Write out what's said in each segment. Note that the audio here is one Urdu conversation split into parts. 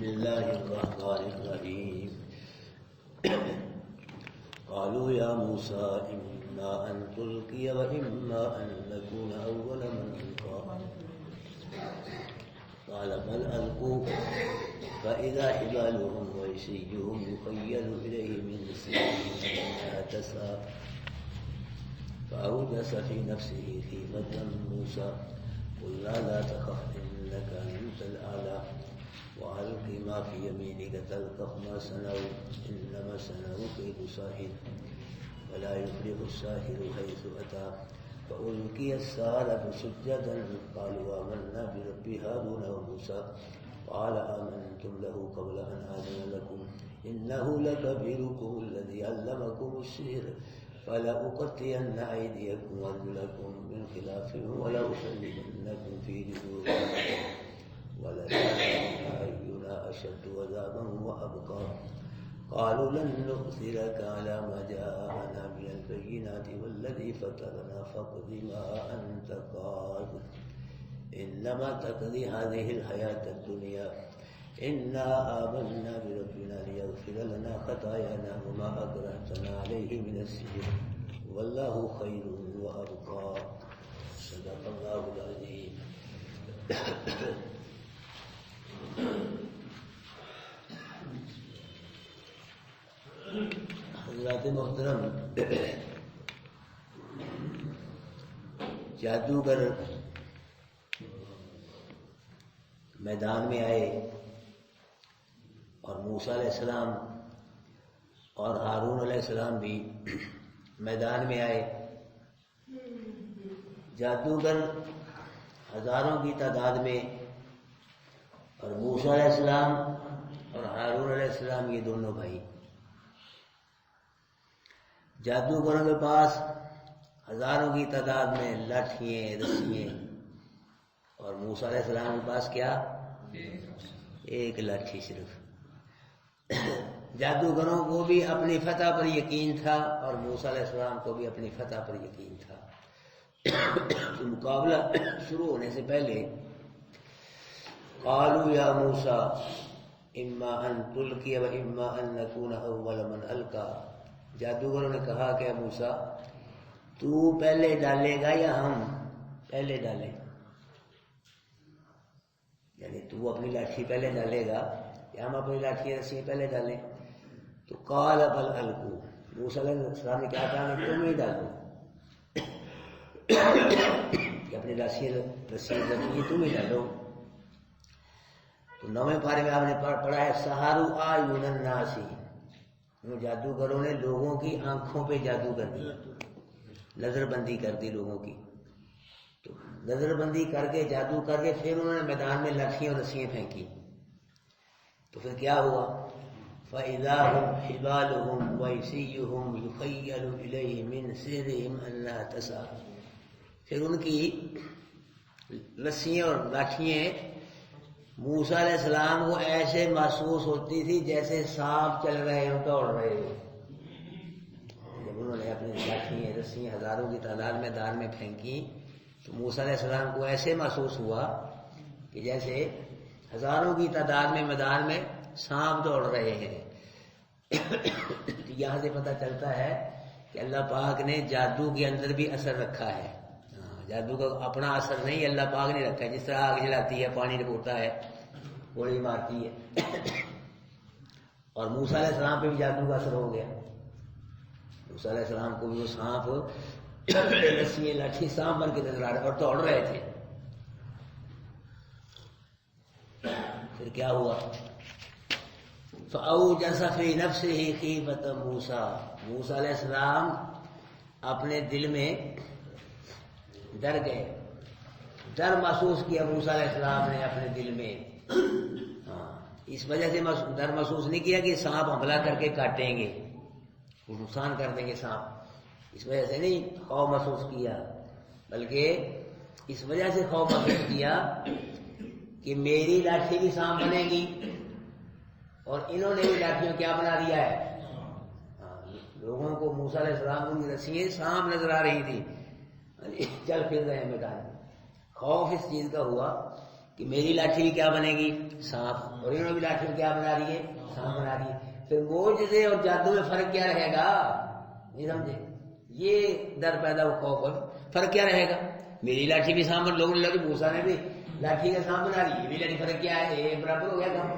بسم الله الرحمن الرحيم قالوا يا موسى إما أن تلقي وإما أن نكون أول من ألقى قال بل ألقوا فإذا حبالهم وعصيهم يخيل إليه من سحرهم أنها تسعى فأوجس في نفسه خيفة موسى قلنا لا تخف إنك أنت الأعلى وألق ما في يمينك تلقف ما صنعوا إنما صنعوا كيد ساحر ولا يفلح الساحر حيث أتى فألقي السحرة سجدا قالوا آمنا برب هارون وموسى قال آمنتم له قبل أن آذن لكم إنه لكبيركم الذي علمكم السحر فلأقطعن أيديكم وأرجلكم من خلاف ولأصلبنكم في جذوع ولتعلمن أينا أشد عذابا وأبقى قالوا لن نؤثرك على ما جاءنا من البينات والذي فطرنا فاقض ما أنت قاض إنما تقضي هذه الحياة الدنيا إنا آمنا بربنا ليغفر لنا خطايانا وما أكرهتنا عليه من السحر والله خير وأبقى صدق الله العظيم. حضرات محترم، جادوگر میدان میں آئے اور موسیٰ علیہ السلام اور ہارون علیہ السلام بھی میدان میں آئے. جادوگر ہزاروں کی تعداد میں اور موسیٰ علیہ السلام اور ہارون علیہ السلام یہ دونوں بھائی. جادوگروں کے پاس ہزاروں کی تعداد میں لاٹھیاں رسیاں اور موسیٰ علیہ السلام کے پاس کیا؟ ایک لاٹھی صرف. جادوگروں کو بھی اپنی فتح پر یقین تھا اور موسیٰ علیہ السلام کو بھی اپنی فتح پر یقین تھا. تو مقابلہ شروع ہونے سے پہلے قالوا یا موسیٰ اما ان تلقی و اما ان نکون اول من القا. جادوگروں نے کہا کہ موسیٰ تو پہلے ڈالے گا یا ہم پہلے ڈالیں؟ یعنی تو اپنی لاٹھی پہلے ڈالے گا یا ہم اپنی لاٹھی رسی پہلے ڈالیں؟ تو قال بل القوا. موسیٰ علیہ السلام نے کیا کہا کہ تم ہی ڈالو کہ اپنی رسی تم ہی ڈالو. تو 9ویں پارے میں آپ نے پڑھا ہے سحروا اعین الناس. جادوگروں نے لوگوں کی آنکھوں پہ جادو کر دیا، نظر بندی کر دی لوگوں کی. تو نظر بندی کر کے جادو کر کے پھر انہوں نے میدان میں لاٹھیاں اور رسیاں پھینکی. تو پھر کیا ہوا؟ فَإِذَا هُمْ حِبَالُهُمْ وَعِصِيُّهُمْ يُخَيَّلُ إِلَيْهِ مِنْ سِحْرِهِمْ أَنَّهَا تَسْعَىٰ. پھر ان کی رسیاں اور لاٹھیاں موسیٰ علیہ السلام کو ایسے محسوس ہوتی تھی جیسے سانپ چل رہے ہوں، دوڑ رہے ہوں. جب انہوں نے اپنی لاٹھیاں رسیاں ہزاروں کی تعداد میں میدان میں پھینکی تو موسیٰ علیہ السلام کو ایسے محسوس ہوا کہ جیسے ہزاروں کی تعداد میں میدان میں سانپ دوڑ رہے ہیں. یہاں سے پتہ چلتا ہے کہ اللہ پاک نے جادو کے اندر بھی اثر رکھا ہے. جادو کا اپنا اثر نہیں اللہ پاک نے رکھا ہے. جس طرح آگ جلاتی ہے، پانی نکوڑتا ہے، گولی مارتی ہے، اور موسیٰ علیہ السلام پہ بھی جادو کا اثر ہو گیا. موسیٰ علیہ السلام کو بھی وہ سانپ رسی لاٹھی سانپ بن کے نظر آ رہے اور دوڑ رہے تھے. پھر کیا ہوا؟ فَأَوْجَسَ فِي نَفْسِهِ خِيفَةَ مُوسَىٰ. موسیٰ علیہ السلام اپنے دل میں ڈر گئے، ڈر محسوس کیا موسیٰ علیہ السلام نے اپنے دل میں. اس وجہ سے ڈر محسوس نہیں کیا کہ سانپ حملہ کر کے کاٹیں گے، نقصان کر دیں گے سانپ، اس وجہ سے نہیں خوف محسوس کیا، بلکہ اس وجہ سے خوف محسوس کیا کہ میری لاٹھی بھی سانپ بنے گی اور انہوں نے بھی لاٹھیوں کیا بنا دیا ہے. لوگوں کو موسیٰ علیہ السلام کو رسیاں سانپ نظر آ رہی تھی، چل پھر رہے ہیں میدان میں. خوف اس چیز کا ہوا کہ میری لاٹھی بھی کیا بنے گی؟ سانپ، اور انہوں نے بھی لاٹھی کیا بنا رہی ہے؟ سانپ بنا رہی ہے۔ پھر معجزے اور جادو میں فرق کیا رہے گا؟ نہیں سمجھے؟ یہ در پیدا ہو خوف اور فرق کیا رہے گا؟ میری لاٹھی بھی سانپ، لوگوں نے لگی موسیٰ نے بھی لاٹھی کا سانپ بنا لی، یہ بھی لاٹھی، فرق کیا ہے؟ یہ برابر ہو گیا کام۔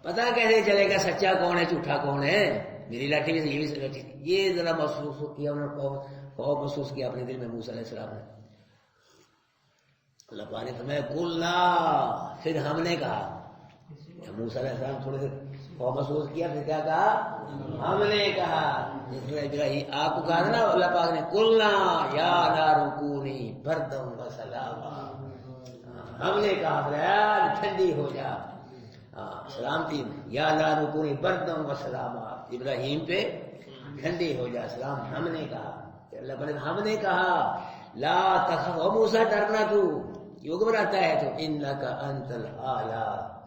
پتا کیسے چلے گا سچا کون ہے جھوٹا کون ہے؟ میری لاٹھی بھی یہ بھی لاٹھی، یہ ذرا محسوس کیا انہوں نے، خوف محسوس کیا اپنے دل میں موسیٰ علیہ السلام نے۔ اللہ پاک نے فرمایا قلنا، پھر ہم نے کہا، موسیٰ علیہ السلام تھوڑے سے خوف محسوس کیا، پھر کیا کہا؟ ہم نے کہا، جس میں ابراہیم آپ کو کہا نا اللہ پاک نے قلنا یا نار کونی بردا و سلاما، ہم نے کہا ٹھنڈی ہو جا، سلامتی، یا نار کونی بردا و سلاما، ابراہیم پہ ٹھنڈی ہو جا سلام۔ ہم نے کہا، اللہ پاک نے ہم نے کہا لا تخف، او موسیٰ ڈرنا تو، کیوں گھبراتا ہے تو، انک انت الاعلی،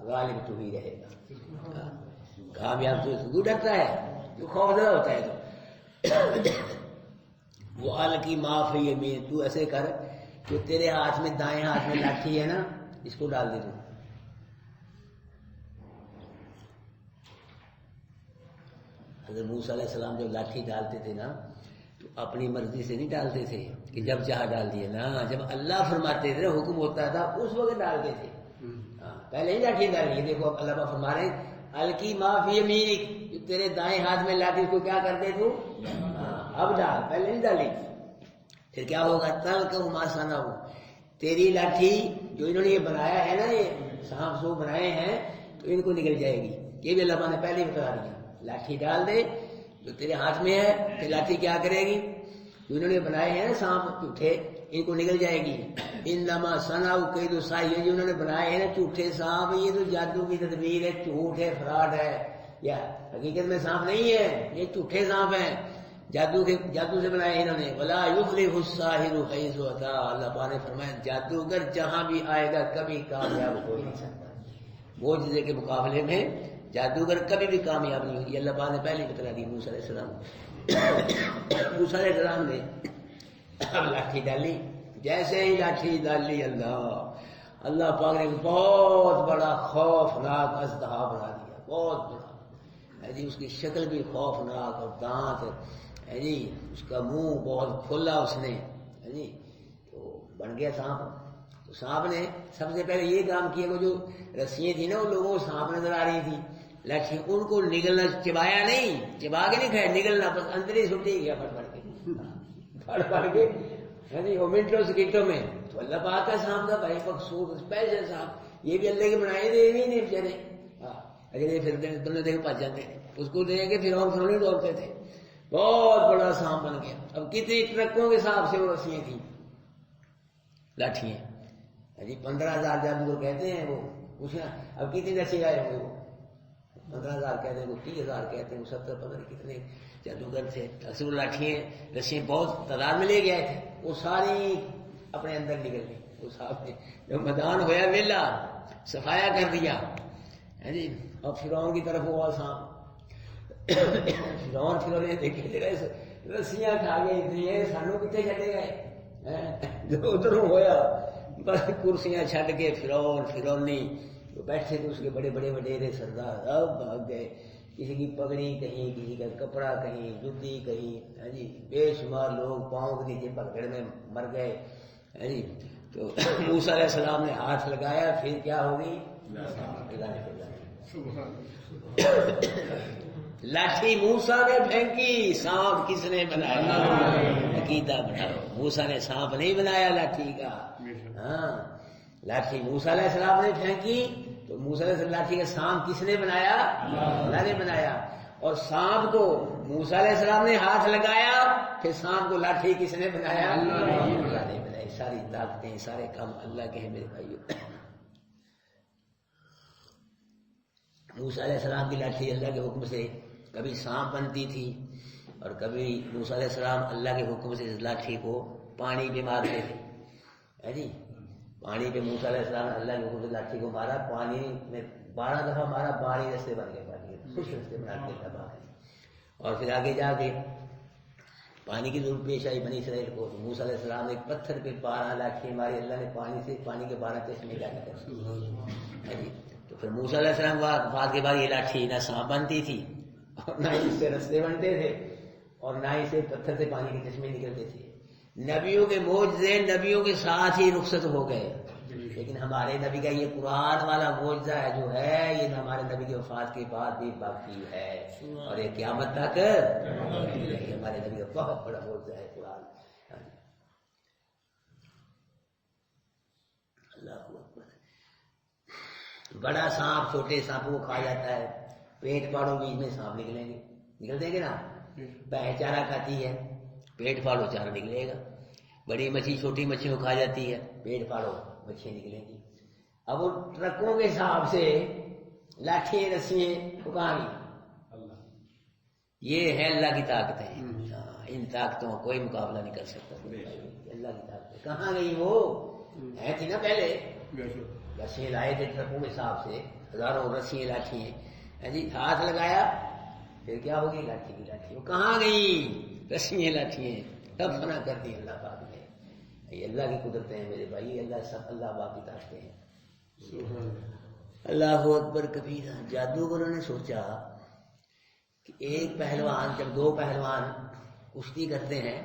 غالب تو ہی رہے گا، کامیاب تو ڈرتا ہے، تو خوف زدہ ہوتا ہے تو وہ الکی معافی یمین، تو ایسے کر جو تیرے ہاتھ میں دائیں ہاتھ میں لاٹھی ہے نا، اس کو ڈال دے تو۔ حضرت موسیٰ علیہ السلام جب لاٹھی ڈالتے تھے نا تو اپنی مرضی سے نہیں ڈالتے تھے کہ جب چاہ ڈال دیے نا، جب اللہ فرماتے تھے حکم ہوتا تھا اس وقت ڈالتے تھے، پہلے ہی لاٹھی ڈالی۔ دیکھو اللہ پاک فرما رہے الکی معافی یمینک، جو تیرے دائیں ہاتھ میں لاٹھی کو کیا کرتے تو اب ڈال، پہلے نہیں ڈالی۔ پھر کیا ہوگا؟ تلقف ما صنعوا، تیری لاٹھی جو انہوں نے یہ بنایا ہے نا، یہ سانپ سو بنائے ہیں، تو ان کو نکل جائے گی۔ یہ بھی اللہ پاک نے پہلے ہی بتا دیا، لاٹھی ڈال دے جو تیرے ہاتھ میں ہے، پھر لاٹھی کیا کرے گی؟ جو انہوں نے بنائے ہیں سانپ جھوٹے، ان کو نکل جائے گی۔ انما صنعوا کید ساحر، جو انہوں نے بنائے ہیں نا جھوٹے سانپ، یہ تو جادو کی تدبیر ہے، جھوٹ ہے، فراڈ ہے، یا حقیقت میں سانپ نہیں ہے، یہ جھوٹے سانپ ہیں، جادو سے بنائے انہوں نے۔ ولا یفلح الساحر حیث اتی، اللہ پاک نے فرمایا جادوگر جہاں بھی آئے گا کبھی کامیاب ہو ہی نہیں سکتا۔ معجزے کے مقابلے میں جادوگر کبھی بھی کامیاب نہیں ہوگی، اللہ پاک نے پہلے بتا دی موسیٰ علیہ السلام۔ موسیٰ علیہ السلام نے اب لاٹھی ڈالی، جیسے ہی لاٹھی ڈالی اللہ پاک نے بہت بڑا خوفناک اژدہا بنا دیا، بہت بڑا ہے جی، اس کی شکل بھی خوفناک، اور دانت ہے جی، اس کا منہ بہت کھلا اس نے ہے جی، تو بن گیا سانپ۔ تو سانپ نے سب سے پہلے یہ کام کیا، وہ جو رسیاں تھیں نا ان لوگوں کو سانپ نظر آ رہی تھی، لاٹھی ان کو نگلنا، چبایا نہیں، چبا کے نہیں کھایا، نگلنا بس اندر ہی سٹی گیا پڑ کے ہے جی، وہ منٹوں سیکنڈوں میں۔ تو اللہ پاک کا سانپ تھا بھائی، مقصود اسپیشل سانپ، یہ بھی اللہ کے بنائے تھے، یہ نہیں بچارے، اگر یہ پھرتے تم نے دیکھ پاس جاتے اس کو دیکھ کے پھر اور نہیں دوڑتے تھے، بہت بڑا سانپ بن گیا۔ اب کتنی ٹرکوں کے سانپ سے وہ رسیاں تھیں، لاٹھیاں جی، 15,000 جادوگر کہتے ہیں، وہ پوچھنا اب کتنی رسی آئے ہوں گے، وہ 15,000 کہتے ہیں، وہ 30,000 کہتے ہیں، وہ 70 پتہ نہیں کتنے جادوگر تھے۔ اصل لاٹھیاں رسیاں بہت تعداد میں لے گئے تھے، وہ ساری اپنے اندر نکل گئی۔ وہ صاحب نے جب میدان ہوا ویلا صفایا کر دیا ہے جی، اور فرعون کی طرف ہوا سانپ، فرعون نے دیکھے رسیاں کھا گئی تھی، سانو کتنے چلے گئے، جو ادھر ہوا بس کرسیاں چھڈ کے فرعونی بیٹھے تھے، اس کے بڑے بڑے وڈیرے سردار سب بھاگ گئے، کسی کی پگڑی کہیں، کسی کا کپڑا کہیں، جوتی کہیں ہے جی، بے شمار لوگ پاؤں کے نیچے پگڑ میں مر گئے ہے جی۔ تو موسیٰ علیہ السلام نے ہاتھ لگایا، پھر کیا ہوگی؟ لاٹھی موسیٰ نے پھینکی، سانپ کس نے بنایا؟ عقیدہ بناؤ، موسیٰ نے سانپ نہیں بنایا لاٹھی کا، ہاں لاٹھی موسیٰ علیہ السلام نے پھینکی، تو موسیٰ علیہ السلام لاٹھی کا سانپ کس نے بنایا؟ اللہ نے بنایا۔ اور سانپ کو موسیٰ علیہ السلام نے ہاتھ لگایا، پھر سانپ کو لاٹھی کس نے بنایا؟ اللہ نے بنائی۔ ساری طاقتیں سارے کام اللہ کے ہیں میرے بھائیوں۔ موسیٰ علیہ السلام کی لاٹھی اللہ کے حکم سے کبھی سانپ بنتی تھی، اور کبھی موسیٰ علیہ السلام اللہ کے حکم سے اس لاٹھی کو پانی پہ مارتے تھے ہے جی، پانی پہ موسیٰ علیہ السلام اللہ کے حکم سے لاٹھی کو مارا، پانی میں 12 دفعہ مارا، 12 رستے بن گئے، پانی خوش رستے بنا کے تباہ ہے۔ اور پھر آگے جا کے پانی کی ضرورت پیش آئی بنی اسرائیل کو، تو موسیٰ علیہ السلام نے ایک پتھر پہ 12 لاٹھی ماری، اللہ نے پانی کے 12 چشمے جاری کر دی۔ تو پھر موسیٰ علیہ السلام وفات کے بعد یہ لاٹھی نہ سانپ بنتی تھی اور نہ اس سے رستے بنتے تھے اور نہ اسے پتھر سے پانی کے چشمے نکلتے تھے۔ نبیوں کے معجزے نبیوں کے ساتھ ہی رخصت ہو گئے، لیکن ہمارے نبی کا یہ قرآن والا معجزہ ہے جو ہے، یہ ہمارے نبی کی وفات کے بعد بھی باقی ہے اور یہ قیامت تک ہمارے نبی کا بہت بڑا معجزہ ہے قرآن۔ اللہ اکبر۔ بڑا سانپ چھوٹے سانپوں کو کھا جاتا ہے، پیٹ پھاڑو بیچ میں سانپ نکلیں گے، نکلتے گے نا؟ بھینس چارہ کھاتی ہے، پیٹ پھاڑو چارہ نکلے گا۔ بڑی مچھلی چھوٹی مچھلی کو کھا جاتی ہے، پیٹ پھاڑو مچھلی نکلیں گی۔ اب وہ ٹرکوں کے حساب سے لاٹھی رسیاں کہاں گئی؟ یہ ہے اللہ کی طاقتیں، ان طاقتوں کا کوئی مقابلہ نہیں کر سکتا۔ اللہ کی طاقتیں کہاں گئی؟ وہ ہے تھی نا پہلے، رسیاں لائے تھے ٹرکوں کے حساب سے، ہزاروں رسیاں لاٹھی جی، ہاتھ لگایا پھر کیا ہوگی؟ لاٹھی کی لاٹھی۔ وہ کہاں گئی رسیاں لاٹھی؟ سب فنا کر دی اللہ پاک نے۔ یہ اللہ کی قدرتیں ہیں میرے بھائی، اللہ سب اللہ پاک کی طاقتیں ہیں۔ اللہ اکبر کبیرہ۔ جادوگروں نے سوچا کہ ایک پہلوان، جب دو پہلوان کشتی کرتے ہیں،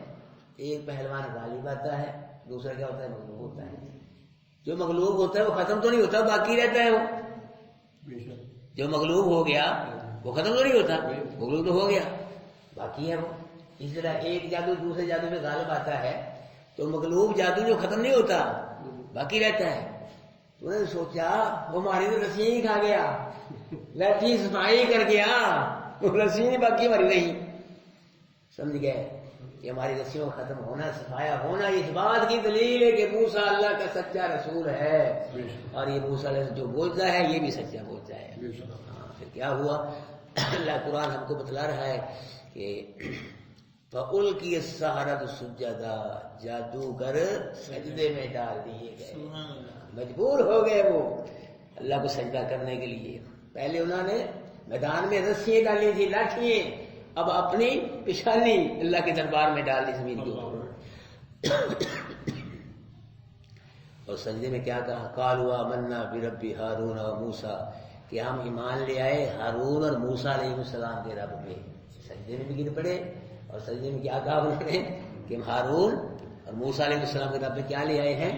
ایک پہلوان غالب آتا ہے، دوسرا کیا ہوتا ہے؟ مغلوب ہوتا ہے۔ جو مغلوب ہوتا ہے وہ ختم تو نہیں ہوتا، باقی رہتا ہے۔ وہ جو مغلوب ہو گیا وہ ختم تو نہیں ہوتا، مغلوب تو ہو گیا، باقی ہے وہ۔ اس طرح ایک جادو دوسرے جادو میں غالب آتا ہے تو مغلوب جادو جو ختم نہیں ہوتا باقی رہتا ہے۔ تو انہوں نے سوچا وہ ہماری تو رسیاں ہی کھا گیا، لاٹھی صفائی کر گیا، رسیاں باقی ہماری رہی۔ سمجھ گئے کہ ہماری رسیوں کا ختم ہونا، صفایا ہونا، اس بات کی دلیل ہے کہ موسیٰ اللہ کا سچا رسول ہے، اور یہ موسیٰ جو بولتا ہے یہ بھی سچا بولتا ہے۔ پھر کیا ہوا؟ اللہ قرآن ہم کو بتلا رہا ہے کہ فَأُلْقِيَ السَّحَرَةُ سُجَّدًا، جادوگر سجدے میں ڈال دیے گئے، مجبور ہو گئے وہ اللہ کو سجدہ کرنے کے لیے۔ پہلے انہوں نے میدان میں رسیاں ڈالی تھی، لاٹھیاں، اب اپنی پیشانی اللہ کے دربار میں ڈال دی زمین کے اوپر۔ اور سجدے میں کیا کہا؟ قالوا آمنا برب ہارون و موسیٰ، کہ ہم ایمان لے آئے ہارون اور موسیٰ علیہ السلام کے رب میں۔ سجدے میں بھی گر پڑے، اور سجدے میں کیا کہا انہوں نے کہ ہارون اور موسیٰ علیہ السلام کے رب میں کیا لے آئے ہیں؟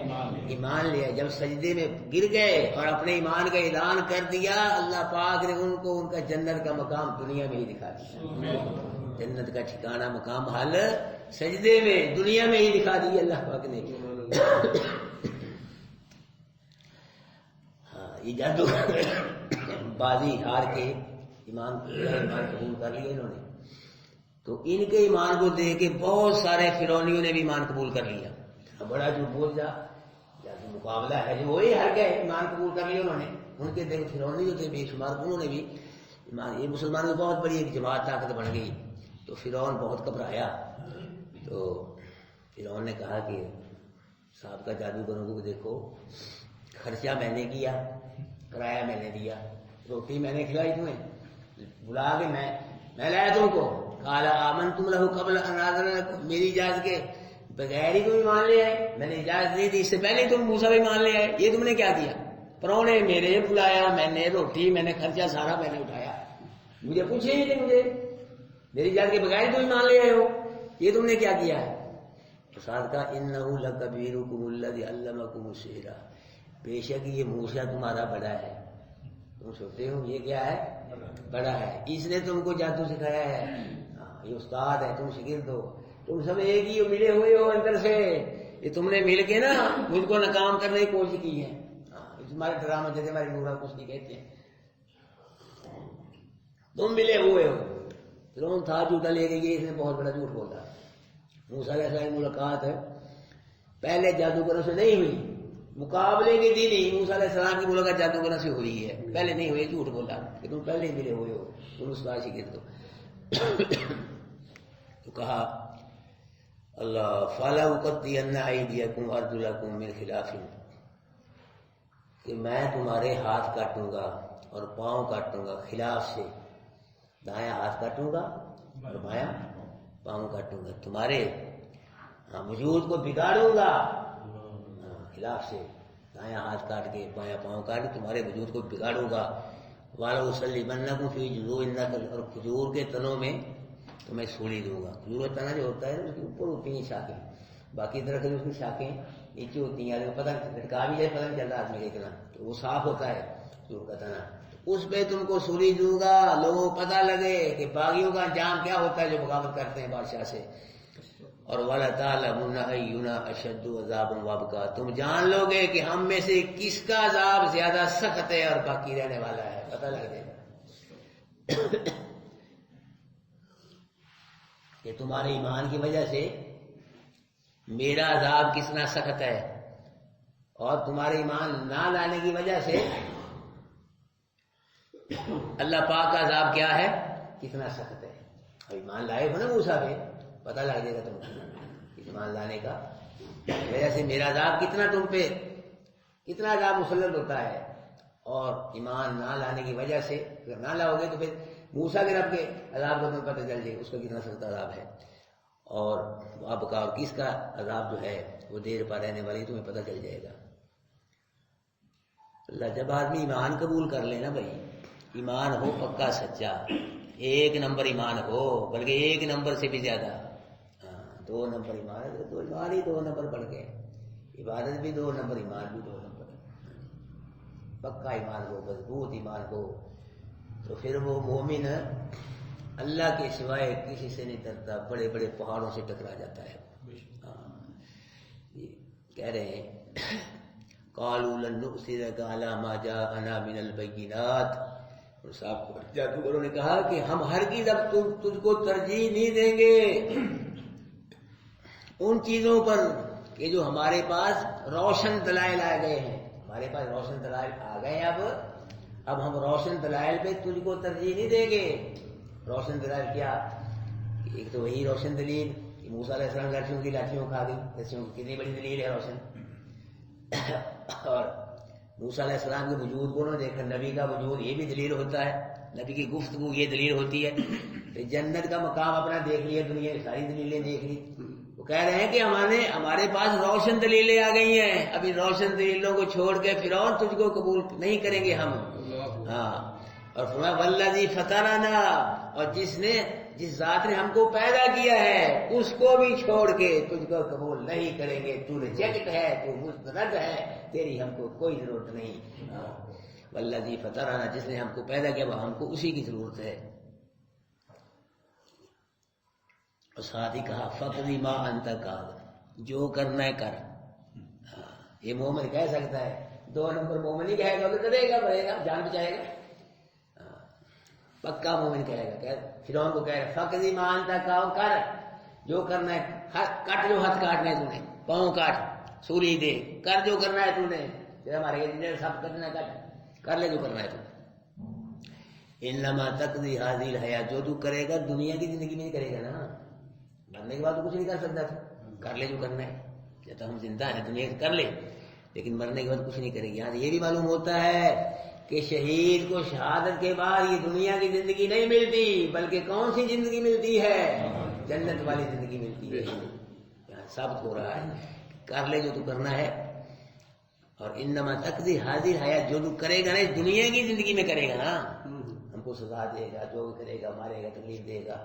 ایمان لے آئے۔ جب سجدے میں گر گئے اور اپنے ایمان کا اعلان کر دیا، اللہ پاک نے ان کو ان کا جنت کا مقام دنیا میں ہی دکھا دیا۔ جنت کا ٹھکانہ مقام حل سجدے میں دنیا میں ہی دکھا دیا اللہ پاک نے۔ ہاں، یہ جادو بازی ہار کے ایمان قبول کر لیا انہوں نے، تو ان کے ایمان کو دیکھ کے بہت سارے فرعونیوں نے بھی ایمان قبول کر لیا۔ بڑا جو بول جا جادو مقابلہ ہے جو وہی ہر گئے، ایمان قبول کر لیا انہوں نے۔ ان کے دیکھ فرعونی جو تھے بے شمار، انہوں نے بھی ایمان، یہ مسلمانوں کی بہت بڑی ایک جماعت طاقت بن گئی۔ تو فرعون بہت گھبرایا، تو فرعون نے کہا کہ صاحب کا جادوگروں کو دیکھو، خرچہ میں نے کیا، کرایہ میں نے دیا، روٹی میں نے کھلائی تمہیں، بلا کے میں لایا تم کو۔ قال آمنتم لہ قبل ان آذن لکم، میری اجازت کے بغیر ہی تم ایمان لے آئے، میں نے اجازت نہیں دی، اس سے پہلے تم موسیٰ بھی ایمان لے آئے، یہ تم نے کیا کیا؟ پرونے میرے بلایا، میں نے روٹی، میں نے خرچہ سارا میں نے اٹھایا، مجھے پوچھے ہی نہیں، مجھے میری اجازت کے بغیر تم ایمان لے آئے ہو، یہ تم نے کیا کیا ہے؟ تو ساتھ کہا انہ لکبیرکم الذی علمکم السحر، بے شک یہ موسیٰ تمہارا بڑا ہے، تم سوچتے ہو یہ کیا ہے؟ بڑا ہے، اس نے تم کو جادو سکھایا ہے، یہ استاد ہے، تم شاگرد ہو، تم سب ایک ہی ملے ہوئے ہو اندر سے، یہ تم نے مل کے نا مجھ کو ناکام کرنے کی کوشش کی ہے۔ تمہارے ڈرامہ جیسے ہمارے نورا کچھ نہیں کہتے ہیں، تم ملے ہوئے ہو۔ فرعون تھا جھوٹا لے کے گیا، اس نے بہت بڑا جھوٹ بولا۔ موسیٰ علیہ السلام کی ملاقات پہلے جادوگروں سے نہیں ہوئی، مقابلے کے دن ہی موسیٰ علیہ السلام کی ملاقات جادوگروں سے ہوئی ہے، پہلے نہیں ہوئی، جھوٹ بولا کہ تم پہلے ہی ملے ہوئے ہو، تم استاد شاگرد ہو۔ تو کہا اللہ فَلَأُقَطِّعَنَّ أَيْدِيَكُمْ وَأَرْجُلَكُمْ مِنْ خِلَافٍ، کہ میں تمہارے ہاتھ کاٹوں گا اور پاؤں کاٹوں گا خلاف سے، دایاں ہاتھ کاٹوں گا اور بایاں پاؤں کاٹوں گا، تمہارے وجود کو بگاڑوں گا، خلاف سے دایاں ہاتھ کاٹ کے بایاں پاؤں کاٹ کے تمہارے وجود کو بگاڑوں گا، وَلَأُصَلِّبَنَّكُمْ فِي جُذُوعِ النَّخْلِ، اور کھجور کے تنوں میں تمہیں سولی دوں گا۔ کھجور کا تنا جو ہوتا ہے اس کے اوپر ہوتی ہیں شاخیں، باقی درخت اس کی شاخیں نیچے ہوتی ہیں، پتہ لٹکا بھی جائے پتہ نہیں چلتا آدمی کے اتنا، تو وہ صاف ہوتا ہے کھجور کا تنا، اس پہ تم کو سولی دوں گا، لوگوں کو پتہ لگے کہ باغیوں کا انجام کیا ہوتا ہے جو بغاوت کرتے ہیں بادشاہ سے۔ اور وَلَتَعْلَمُنَّ أَيُّنَا أَشَدُّ عَذَابًا وَأَبْقَىٰ، تم جان لو گے کہ ہم میں سے کس کا عذاب زیادہ سخت ہے اور باقی رہنے والا ہے، پتہ لگ جائے گا کہ تمہارے ایمان کی وجہ سے میرا عذاب کتنا سخت ہے، اور تمہارے ایمان نہ لانے کی وجہ سے اللہ پاک کا عذاب کیا ہے، کتنا سخت ہے۔ اب ایمان لائے ہو نا موسیٰ پہ، پتہ لگ جائے گا تم کو ایمان لانے کا وجہ سے میرا عذاب کتنا تم پہ، کتنا عذاب مسلط ہوتا ہے، اور ایمان نہ لانے کی وجہ سے اگر نہ لاؤ گے تو پھر موسیٰ کے رب کے عذاب کو تمہیں پتہ چل جائے اس کا کتنا سخت عذاب ہے، اور اب کا اور کس کا عذاب جو ہے وہ دیر پر رہنے والی تمہیں پتہ چل جائے گا۔ اللہ جب آدمی ایمان قبول کر لے نا بھائی، ایمان ہو پکا سچا، ایک نمبر ایمان ہو، بلکہ ایک نمبر سے بھی زیادہ، 2 نمبر ایمان ہے تو ایمان ہی 2 نمبر بڑھ گئے، عبادت بھی 2 نمبر، ایمان بھی 2 نمبر، پکا ایمان ہو، مضبوط ایمان ہو، تو پھر وہ مومن اللہ کے سوائے کسی سے نہیں ڈرتا، بڑے بڑے پہاڑوں سے ٹکرا جاتا ہے۔ کہہ رہے ہیں قالوا لن نؤثرك على ما جاءنا من البينات، اور صاحب جادوگروں نے کہا کہ ہم ہرگز اب تجھ کو ترجیح نہیں دیں گے ان چیزوں پر کہ جو ہمارے پاس روشن دلائل آ گئے ہیں، ہمارے پاس روشن دلائل آ گئے ہیں، اب ہم روشن دلائل پہ تجھ کو ترجیح نہیں دیں گے۔ روشن دلائل کیا؟ ایک تو وہی روشن دلیل کہ موسیٰ علیہ السلام لڑکیوں کی لاٹھیوں کھا گئی، لڑکیوں کی کتنی بڑی دلیل ہے روشن، اور موسیٰ علیہ السلام کے وجود کو نہ دیکھا، نبی کا وجود یہ بھی دلیل ہوتا ہے، نبی کی گفتگو یہ دلیل ہوتی ہے، تو جنت کا مقام اپنا دیکھ لیا، دنیا کی ساری دلیلیں دیکھ لی، وہ کہہ رہے ہیں کہ ہمارے پاس روشن دلیلیں آ گئی ہیں، ابھی روشن دلیلوں کو چھوڑ کے فرعون تجھ کو قبول نہیں کریں گے ہم۔ ہاں، اور فرمایا والذی فطرنا، اور جس ذات نے ہم کو پیدا کیا ہے اس کو بھی چھوڑ کے تجھ کو قبول نہیں کریں گے، تو ریجیکٹ ہے، تو مسترد ہے، تیری ہم کو کوئی ضرورت نہیں۔ والذی فطرنا، جس نے ہم کو پیدا کیا وہ ہم کو اسی کی ضرورت ہے۔ اور ساتھ ہی کہا فقضی ما انت قاض، جو کرنا ہے کر۔ یہ مومن کہہ سکتا ہے، 2 نمبر مومن ہی کہے گا، تو ڈرے گا بڑھے گا، جان بچائے گا، پکا مومن کہے گا۔ فرعون کو کہہ رہا فقضی ما انت قاض، کر جو کرنا ہے، کٹ جو ہاتھ کاٹنا ہے تو نے، پاؤں کاٹ، سولی دے، کر جو کرنا ہے تو نے، ہمارے سب کرنا کر لے جو کرنا ہے تو۔ انما تقضی هذه الحیات، جو تو کرے گا دنیا کی زندگی میں کرے گا نا، مرنے کے بعد تو کچھ نہیں کر سکتا، تو کر لے جو کرنا ہے، جب ہم زندہ ہیں دنیا کر لے، لیکن مرنے کے بعد کچھ نہیں کرے گی۔ یہاں یہ بھی معلوم ہوتا ہے کہ شہید کو شہادت کے بعد یہ دنیا کی زندگی نہیں ملتی، بلکہ کون سی زندگی ملتی ہے؟ جنت والی زندگی ملتی ہے۔ یہاں ثابت ہو رہا ہے کر لے جو تو کرنا ہے، اور انما تقضی هذه الحیات، جو تو کرے گا نا دنیا کی زندگی میں کرے گا نا، ہم کو سزا دے گا، جو کرے گا مارے گا، تکلیف دے گا،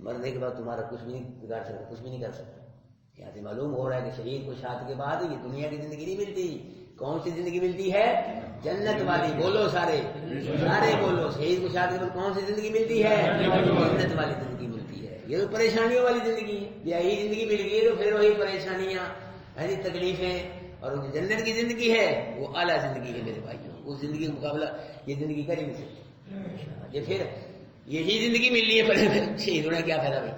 مرنے کے بعد تمہارا کچھ بھی نہیں بگاڑ سکتا، کچھ بھی نہیں کر سکتا۔ یہاں سے معلوم ہو رہا ہے کہ شہید کو شہادت کے بعد یہ دنیا کی زندگی نہیں ملتی، کون سی زندگی ملتی ہے؟ جنت والی، بولو سارے بولو، شہید کو شہادت کے بعد کون سی زندگی ملتی ہے؟ جنت والی زندگی ملتی ہے۔ یہ تو پریشانیوں والی زندگی ہے، یہی زندگی مل گئی تو پھر وہی پریشانیاں، ایسی تکلیفیں، اور جو جنت کی زندگی ہے وہ اعلیٰ زندگی ہے میرے بھائیوں، اس زندگی کا مقابلہ یہ زندگی کر ہی نہیں سکتی۔ یہ پھر یہی زندگی ملنی ہے، شہید ہونا کیا فائدہ بھائی؟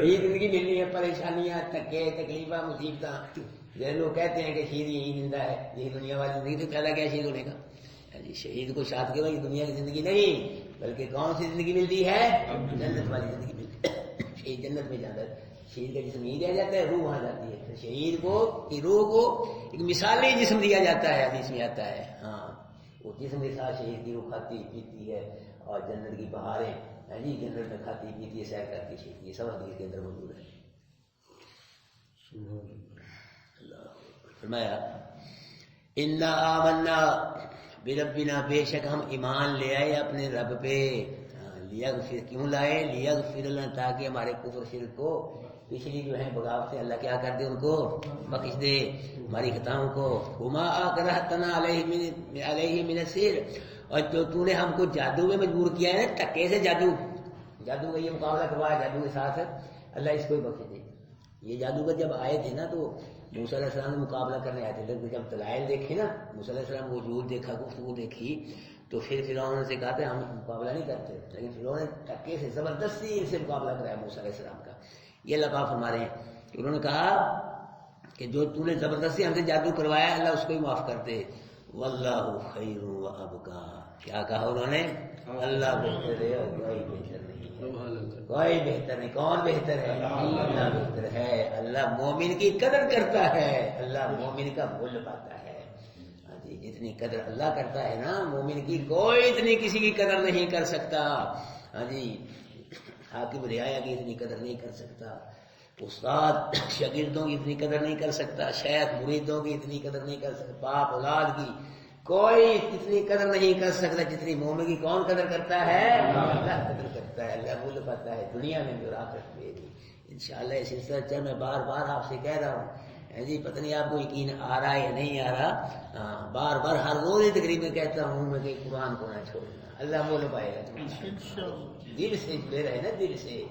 یہی زندگی ملنی ہے، پریشانیاں، تکے، تکلیفیں، مصیبتیں۔ لوگ کہتے ہیں کہ شہید یہی زندہ ہے، یہی دنیا والی زندگی، تو فائدہ کیا شہید ہونے کا؟ شہید کو شہادت کے بعد یہ دنیا کی زندگی نہیں، بلکہ کون سی زندگی ملتی ہے؟ جنت والی زندگی ملتی ہے۔ شہید جنت میں جاتا ہے، شہید کا جسم نہیں رہ جاتا ہے، روح وہاں جاتی ہے، شہید کو کی روح کو ایک مثالی جسم دیا جاتا ہے، حدیث میں آتا ہے۔ ہاں، وہ جسم کے ساتھ شہید کی روح کھاتی پیتی ہے، اور جنت کی بہاریں جی جنت میں کھاتی پیتی ہے، سیر کرتی ہے، یہ سب حدیث کے اندر موجود ہے۔ فرمایا انا آمنا بربنا، بے شک ہم ایمان لے آئے اپنے رب پہ۔ لیغفر، کیوں لائے؟ لیغفر لنا، تاکہ ہمارے کفر شرک کو، پچھلی جو ہیں بغاوتیں، اللہ کیا کر دے، ان کو بخش دے، ہماری خطاؤں کو۔ وما اکرہتنا علیہ من السحر، اور جو تو نے ہم کو جادو میں مجبور کیا ہے نا، ٹکے سے جادو کا یہ مقابلہ کروایا جادو کے ساتھ، اللہ اس کو ہی بخش دے۔ یہ جادوگر جب آئے تھے نا تو موسیٰ علیہ السلام نے مقابلہ کرنے آئے تھے، لیکن جب دلائل دیکھے نا، موسیٰ علیہ السلام وجود دیکھا، گفتگو دیکھی، تو پھر فرعون سے کہا تھا ہم مقابلہ نہیں کرتے، لیکن فرعون نے ٹکے سے زبردستی ان سے مقابلہ کرایا موسیٰ علیہ السلام کا۔ یہ اللہ پاک فرما رہے ہیں کہ انہوں نے کہا کہ جو تو نے زبردستی ہم سے جادو کروایا، اللہ اس کو ہی معاف کر دے۔ واللہ خیر و ابقا، کیا کہا انہوں نے؟ اللہ بہتر ہے اور کوئی بہتر نہیں ہے، کوئی بہتر نہیں۔ کون بہتر ہے؟ اللہ بہتر ہے۔ اللہ مومن کی قدر کرتا ہے، اللہ مومن کا مول پاتا ہے۔ ہاں جی، جتنی قدر اللہ کرتا ہے نا مومن کی، کوئی اتنی کسی کی قدر نہیں کر سکتا۔ ہاں جی، حاکم رعایا کی اتنی قدر نہیں کر سکتا، استاد شاگردوں کی اتنی قدر نہیں کر سکتا، شیخ مریدوں کی اتنی قدر نہیں کر سکتا، باپ اولاد کی کوئی اتنی قدر نہیں کر سکتا جتنی مومن کی۔ کون قدر کرتا ہے؟ اللہ قدر کرتا ہے، اللہ مول پاتا ہے، دنیا میں بھی اور آخرت میں بھی۔ انشاءاللہ اس سلسلے میں بار بار آپ سے کہہ رہا ہوں جی، پتہ نہیں آپ کو یقین آ رہا ہے یا نہیں آ رہا، بار بار ہر روز تقریب میں کہتا ہوں میں کہ قرآن کو نہ چھوڑنا، اللہ مول پائے گا۔ دل سے جڑے رہے نا، دل سے،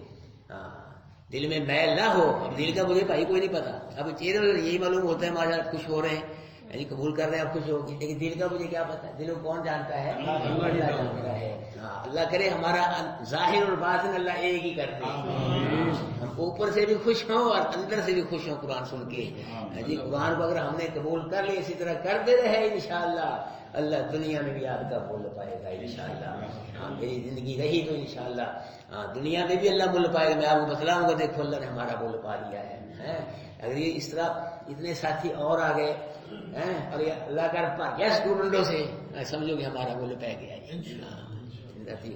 دل میں میل نہ ہو۔ اب دل کا مجھے بھائی کوئی نہیں پتا، اب چہرے یہی معلوم ہوتا ہے ماجرا خوش ہو رہے ہیں، یعنی قبول کر رہے ہیں، اب خوش ہوگی، لیکن دل کا مجھے کیا پتا؟ دل کو کون جانتا ہے؟ اللہ جانتا ہے۔ اللہ کرے ہمارا ظاہر اور باطن اللہ ایک ہی کرتے ہیں، ہم اوپر سے بھی خوش ہوں اور اندر سے بھی خوش ہوں قرآن سن کے۔ جی قرآن کو اگر ہم نے قبول کر لیا، اسی طرح کرتے رہے، انشاءاللہ اللہ دنیا میں بھی آپ کا مول پائے گا انشاءاللہ۔ میری زندگی رہی تو انشاءاللہ دنیا میں بھی اللہ مول پائے گا۔ میں آپ کو بتلاؤں گا، دیکھو اللہ نے ہمارا مول پا لیا ہے۔ اگر یہ اس طرح اتنے ساتھی اور آ گئے اور یہ اللہ کا گیا اسٹوڈنٹوں سے، سمجھو کہ ہمارا مول پہ گیا ہے۔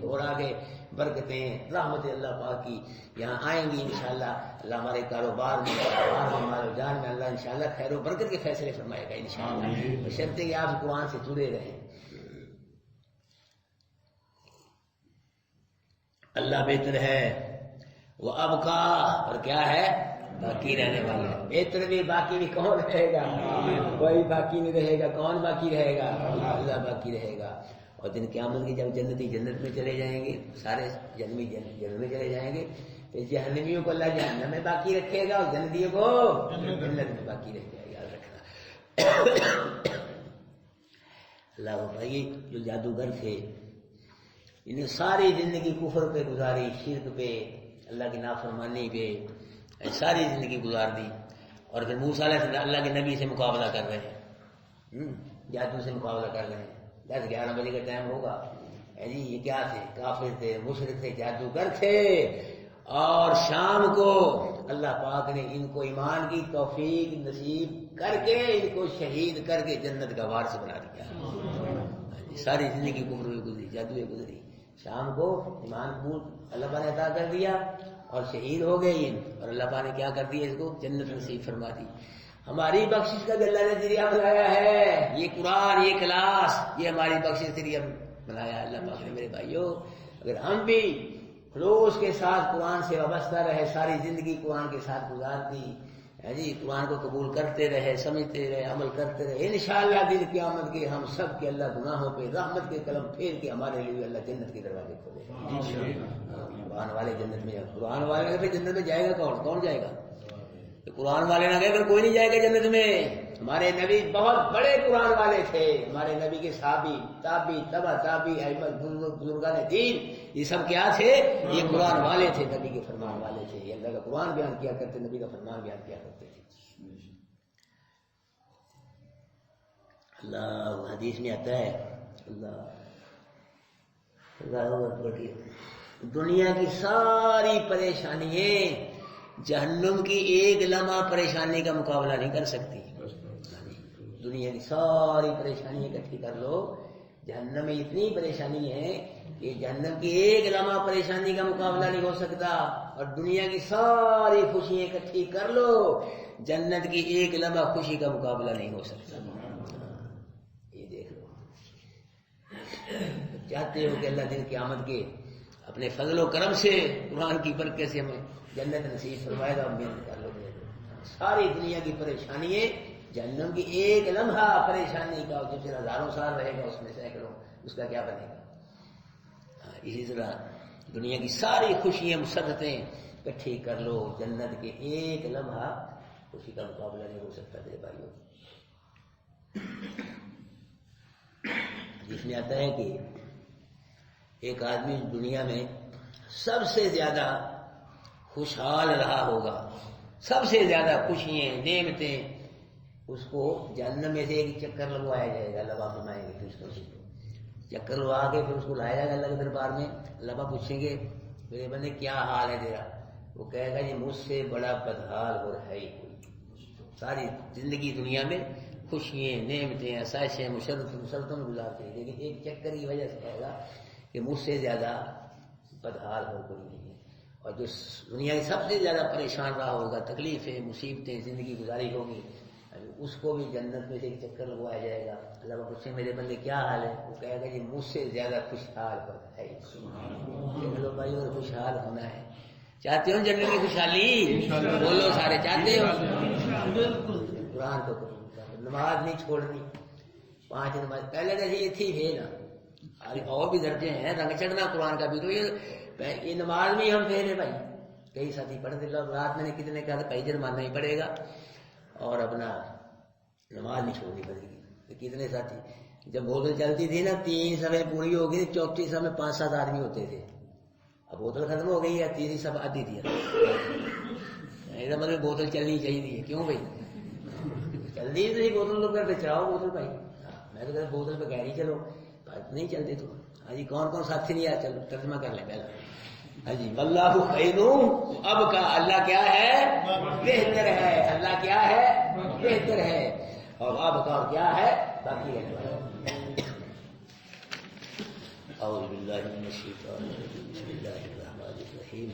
اور آگے برکتیں رحمت اللہ پاک کی یہاں آئیں گی انشاءاللہ۔ اللہ ہمارے کاروبار میں، ہمارے جان میں اللہ انشاءاللہ خیر و برکت کے فیصلے فرمائے گا انشاءاللہ، بشرطے کہ آپ قرآن سے جڑے رہیں۔ اللہ بہتر ہے، وہ ابقا، اور کیا ہے؟ باقی رہنے والا ہے۔ بہتر بھی باقی بھی کون رہے گا؟ کوئی باقی نہیں رہے گا۔ کون باقی رہے گا؟ اللہ باقی رہے گا۔ اور دن قیامت کی جب جنتی جنت میں چلے جائیں گے، سارے جنمی جنت میں چلے جائیں گے، تو جہنمیوں کو اللہ جہنم میں باقی رکھے گا اور جنتیوں کو جنت میں باقی رکھے گا، یاد رکھنا۔ اللہ بھائی جو جادوگر تھے، انہیں ساری زندگی کفر پہ گزاری، شرک پہ، اللہ کی نافرمانی پہ ساری زندگی گزار دی، اور پھر موسیٰ علیہ السلام اللہ کے نبی سے مقابلہ کر رہے ہیں، جادو سے مقابلہ کر رہے ہیں۔ 10-11 بجے کا ٹائم ہوگا جی، یہ کیا تھے؟ کافر تھے، مشرک تھے، جادوگر تھے، اور شام کو اللہ پاک نے ان کو ایمان کی توفیق نصیب کر کے ان کو شہید کر کے جنت کا وارث بنا دیا۔ ساری زندگی کفر میں گزری، جادو میں گزری، شام کو ایمان قبول اللہ پاک نے عطا کر دیا اور شہید ہو گئے، اور اللہ پاک نے کیا کر دیا؟ اس کو جنت نصیب فرما دی۔ ہماری بخشش کا بھی اللہ نے ذریعہ بنایا ہے، یہ قرآن، یہ کلاس، یہ ہماری بخشش ذریعہ بنایا ہے اللہ پاک نے۔ میرے بھائیو، اگر ہم بھی خلوص کے ساتھ قرآن سے وابستہ رہے، ساری زندگی قرآن کے ساتھ گزار دی جی، قرآن کو قبول کرتے رہے، سمجھتے رہے، عمل کرتے رہے، انشاءاللہ دن قیامت کے ہم سب کے اللہ گناہوں پہ رحمت کے قلم پھیر کے ہمارے لیے اللہ جنت کے دروازے کھولے گا۔ قرآن والے جنت میں، قرآن والے اگر جنت میں جائے گا کون جائے گا؟ قرآن والے نہ گئے اگر کوئی نہیں جائے گا جنت میں۔ ہمارے نبی بہت بڑے قرآن والے تھے، ہمارے نبی کے صحابی، تابعی، تبع تابعی، ائمہ بزرگان دین، یہ سب کیا تھے؟ یہ قرآن والے تھے، نبی کے فرمان والے تھے، یہ اللہ کا قرآن بیان کیا کرتے، نبی کا فرمان بیان کیا کرتے تھے۔ اللہ حدیث میں آتا ہے، اللہ دنیا کی ساری پریشانیاں جہنم کی ایک لمحہ پریشانی کا مقابلہ نہیں کر سکتی۔ دنیا کی ساری پریشانیاں اکٹھی کر لو، جہنم میں اتنی پریشانی ہے کہ جہنم کی ایک لمحہ پریشانی کا مقابلہ نہیں ہو سکتا، اور دنیا کی ساری خوشیاں اکٹھی کر لو، جنت کی ایک لمحہ خوشی کا مقابلہ نہیں ہو سکتا۔ یہ دیکھ لو، چاہتے ہو کہ اللہ دن قیامت کے اپنے فضل و کرم سے قرآن کی برکت سے ہمیں جنت نصیب فرمائے گا، امید کر لو۔ ساری دنیا کی پریشانی ہے، جہنم کی ایک لمحہ پریشانی کا جو پھر ہزاروں سال رہے گا، اس میں سینکڑوں، اس کا کیا بنے گا؟ اسی طرح دنیا کی ساری خوشیاں مسرتیں اکٹھی کر لو، جنت کے ایک لمحہ خوشی کا مقابلہ نہیں ہو سکتا میرے بھائیوں۔ جس میں آتا ہے کہ ایک آدمی دنیا میں سب سے زیادہ خوشحال رہا ہوگا، سب سے زیادہ خوشیاں نعمتیں، اس کو جہنم میں سے ایک چکر لگوایا جائے گا، لبا فرمائیں گے پھر اس کو چکر لگوا کے پھر اس کو لایا جائے گا اللہ کے دربار میں، لبا پوچھیں گے میرے بندے کیا حال ہے تیرا؟ وہ کہے گا یہ مجھ سے بڑا بدحال اور ہے ہی کوئی، ساری زندگی دنیا میں خوشیاں نعمتیں آسائشیں مسرتوں میں گزارتے ہیں، لیکن ایک چکر کی وجہ سے کہے گا کہ مجھ سے زیادہ بدحال اور کوئی نہیں ہے۔ اور جو دنیا کی سب سے زیادہ پریشان رہا ہوگا، تکلیفیں مصیبتیں زندگی گزاری ہوگی، اس کو بھی جنت میں سے ایک چکر لگوایا جائے گا۔ اللہ کو پوچھیں میرے بندے کیا حال ہے؟ وہ کہے گا جی مجھ سے زیادہ خوشحال ہے۔ چلو بھائی، اور خوشحال ہونا ہے، چاہتے ہو جنت کی خوشحالی؟ بولو سارے، چاہتے ہو؟ قرآن کو نماز نہیں چھوڑنی، 5 نماز پہلے جیسے یہ تھی ہے نا، اور بھی درجے ہیں، رنگ چڑھنا قرآن کا بھی، تو یہ نماز میں ہم پھیرے بھائی، کئی ساتھی پڑھتے رات میں نے کتنے کہا تھا پیجر ماننا ہی پڑے گا اور اپنا نماز نہیں چھوڑنی پڑے گی۔ کتنے ساتھی جب بوتل چلتی تھی نا 3 صفیں پوری ہو گئی، 34 صف میں 5-7 آدمی ہوتے تھے، اب بوتل ختم ہو گئی ہے، 3 صف آدھی تھی، ایسا مطلب بوتل چلنی چاہیے، کیوں بھائی جلدی تو بوتل تو کر چلاؤ بوتل بھائی، میں تو کہتا بوتل پہ گاڑی چلو، نہیں چلتے تو۔ ہاں جی، کون کون ساتھی نہیں آیا؟ چلو ترجمہ کر لیں پہلا۔ ہاں جی، واللہ خیر، اب کا اللہ کیا ہے؟ بہتر ہے، اللہ کیا ہے؟ بہتر ہے، اور اب کا کیا ہے؟ باقی رہنے والا۔ اعوذ باللہ من الشیطان الرجیم، بسم اللہ الرحمن الرحیم۔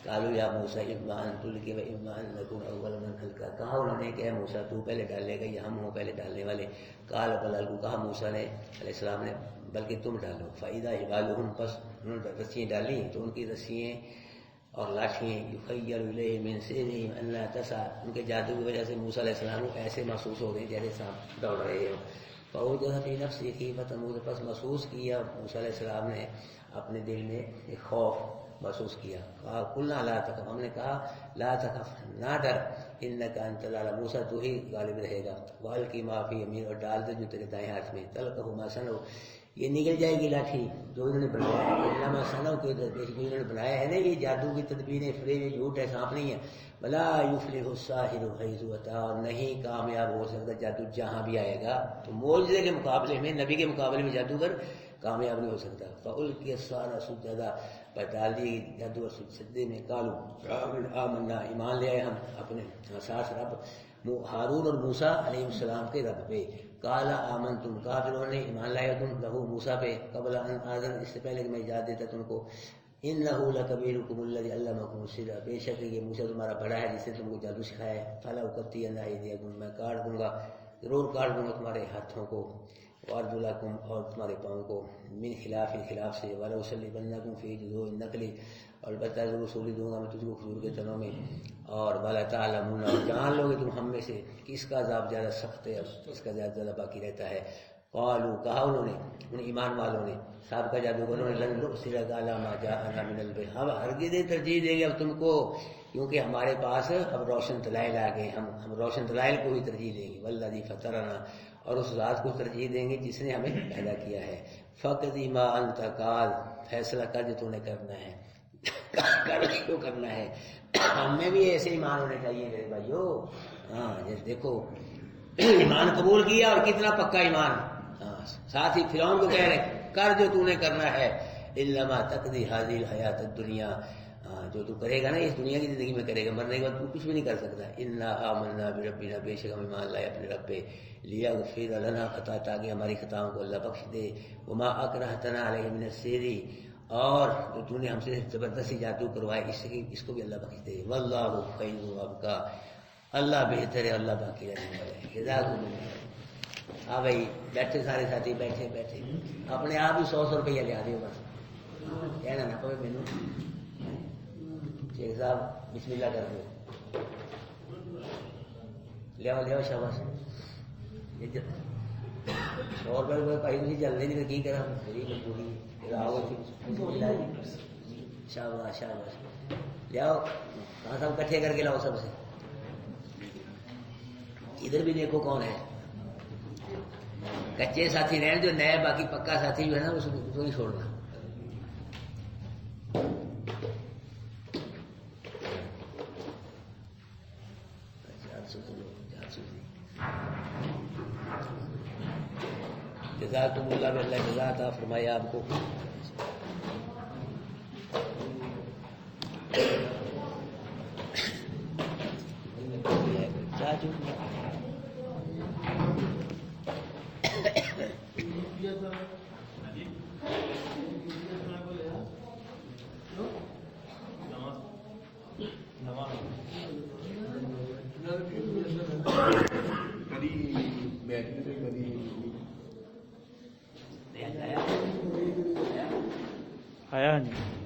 قالوا یا موسیٰ اما ان تلقی و اما ان نکون اول من القی، کہا انہوں نے کہ اے موسیٰ تو پہلے ڈالے گا یا ہم ہوں پہلے ڈالنے والے؟ قال بل القوا، کہا موسیٰ نے علیہ السلام نے بلکہ تم ڈالو۔ فاذا حبالهم، پس انہوں نے رسیاں ڈالی تو ان کی رسیاں اور لاٹھیں یخیل الیہ من سحرہم انہا تسعی، ان کے جادو کی وجہ سے موسیٰ علیہ السلام کو ایسے محسوس ہو گئے جیسے سانپ دوڑ رہے ہوں۔ فأوجس فی نفسہ خیفۃ موسیٰ، پس محسوس کیا موسیٰ علیہ السلام نے اپنے دل میں ایک خوف محسوس کیا۔ قلنا لا تخف، ہم نے کہا لا تخف، نہ ڈر، انک انت الاعلی، موسیٰ تو ہی غالب رہے گا۔ والقی ما فی یمینک، اور ڈال دے جو تیرے دائیں ہاتھ میں، تلقف ما صنعوا، یہ نکل جائے گی لاٹھی جو انہوں نے بنایا ہے، الا ما صنعوا، کہ انہوں نے بنایا ہے نا، یہ جادو کی تدبیریں، فریب، یہ جھوٹ ہے، سانپ نہیں ہے۔ ولا یفلح الساحر حیث اتى، اور نہیں کامیاب ہو سکتا جادو جہاں بھی آئے گا، تو معجزے کے مقابلے میں، نبی کے مقابلے میں جادوگر کامیاب نہیں ہو سکتا۔ فألقی السحرة سجدا، پر ڈال دی جادوگر سجدے میں۔ قالوا آمنا، ایمان لے آئے ہم اپنے ساتھ رب ہارون اور موسیٰ علیہ السلام کے رب پہ۔ قال آمنتم، کہا پھر انہوں نے ایمان لایا تم لہو موسیٰ پہ، قبل ان آذن، اس سے پہلے کہ میں اجازت دیتا تم کو۔ انہ لکبیرکم الذی علمکم السحر، بے شک یہ موسیٰ تمہارا بڑا ہے جس نے تم کو جادو سکھایا ہے۔ فلاقطعن ایدیکم، میں کاٹ دوں گا، ضرور کاٹ دوں گا تمہارے ہاتھوں کو، وارجلکم، اور تمہارے پاؤں کو، من خلاف، خلاف سے، ولأصلبنکم فی جذوع النخل، اور البتہ ضرور سولی دوں گا میں تجھ کو کھجور کے تنوں میں، اور ولتعلمن، اور جان لو گے تم ہم میں سے کس کا عذاب زیادہ سخت ہے اور کس کا زیادہ باقی رہتا ہے۔ قالوا، کہا انہوں نے، ان ایمان والوں نے، سابقہ جادوگروں نے، لن نؤثرک علی ما جاءنا من البیت، ہم ہرگز ترجیح دیں گے اب تم کو، کیونکہ ہمارے پاس اب روشن دلائل آ گئے، ہم روشن دلائل کو ہی ترجیح دیں گے۔ والذی فطرنا، اور اس ذات کو ترجیح دیں گے جس نے ہمیں پیدا کیا ہے۔ فاقض ما انت قاض، فیصلہ کر جو تو نے کرنا ہے، کر جو کرنا ہے۔ ہمیں بھی ایسے ایمان ہونے چاہیے میرے بھائیو۔ ہاں جیسے دیکھو ایمان قبول کیا، اور کتنا پکا ایمان۔ ساتھ ہی فرعون کو کہہ رہے کر جو تو نے کرنا ہے، انما تقضی هذه الحیات الدنیا، ہاں جو تو کرے گا نا اس دنیا کی زندگی میں کرے گا، مرنے کے بعد تو کچھ بھی نہیں کر سکتا. انا آمنا بربنا، بے شک ہم ایمان لائے اپنے رب پہ، لیغفر لنا خطا، تاکہ ہماری خطاؤں کو اللہ بخش دے. وما اکرہتنا علیہ من السحر، اور جو تو نے ہم سے زبردستی جادو کروائے اس کو بھی اللہ بخش دے. واللہ خیر وابقا، اللہ بہتر ہے، اللہ باقی رہنے والا ہے. جزاکم اللہ. ہاں بھائی بیٹھے سارے ساتھی، بیٹھے اپنے آپ ہی 100 روپیہ لیا دیو بس، کہنا نہ پوے مینوں. شیخ صاحب بسم اللہ کر دو، لیاؤ شاباش. 100 روپئے بھائی تھی جلدی نہیں تو کی کرا میری مجبوری. شاباش لیاؤ، کہاں سب کٹھے کر کے لاؤ سب سے. ادھر بھی دیکھو کون ہے. کچے ساتھی رہنے جو نئے، باقی پکا ساتھی جو ہے نا اس کو ہی چھوڑنا. جزاکم اللہ باللہ، جزا عطا فرمایا آپ کو. آیا نہیں.